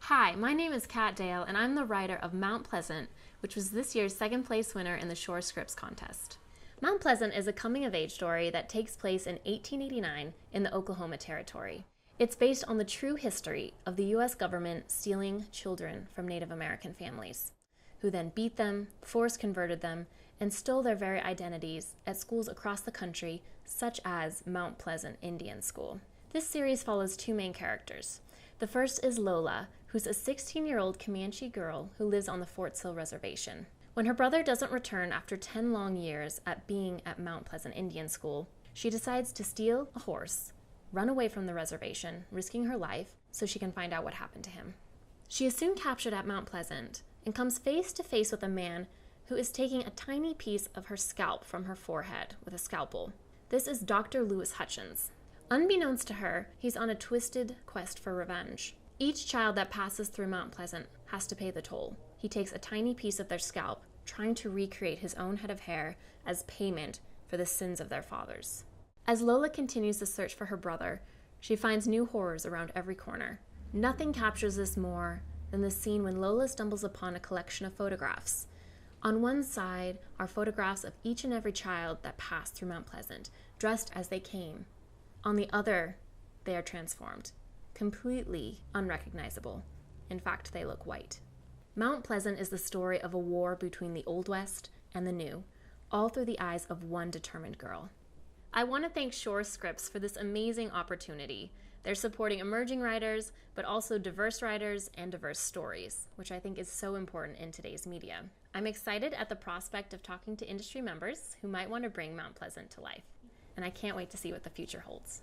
Hi, my name is Kat Dale, and I'm the writer of Mount Pleasant, which was this year's second place winner in the Shore Scripts contest. Mount Pleasant is a coming-of-age story that takes place in 1889 in the Oklahoma Territory. It's based on the true history of the U.S. government stealing children from Native American families, who then beat them, force-converted them, and stole their very identities at schools across the country, such as Mount Pleasant Indian School. This series follows two main characters. The first is Lola, who's a 16-year-old Comanche girl who lives on the Fort Sill Reservation. When her brother doesn't return after 10 long years at being at Mount Pleasant Indian School, she decides to steal a horse, run away from the reservation, risking her life, so she can find out what happened to him. She is soon captured at Mount Pleasant and comes face to face with a man who is taking a tiny piece of her scalp from her forehead with a scalpel. This is Dr. Lewis Hutchins. Unbeknownst to her, he's on a twisted quest for revenge. Each child that passes through Mount Pleasant has to pay the toll. He takes a tiny piece of their scalp, trying to recreate his own head of hair as payment for the sins of their fathers. As Lola continues the search for her brother, she finds new horrors around every corner. Nothing captures this more than the scene when Lola stumbles upon a collection of photographs. On one side are photographs of each and every child that passed through Mount Pleasant, dressed as they came. On the other, they are transformed, completely unrecognizable. In fact, they look white. Mount Pleasant is the story of a war between the Old West and the New, all through the eyes of one determined girl. I want to thank Shore Scripts for this amazing opportunity. They're supporting emerging writers, but also diverse writers and diverse stories, which I think is so important in today's media. I'm excited at the prospect of talking to industry members who might want to bring Mount Pleasant to life, and I can't wait to see what the future holds.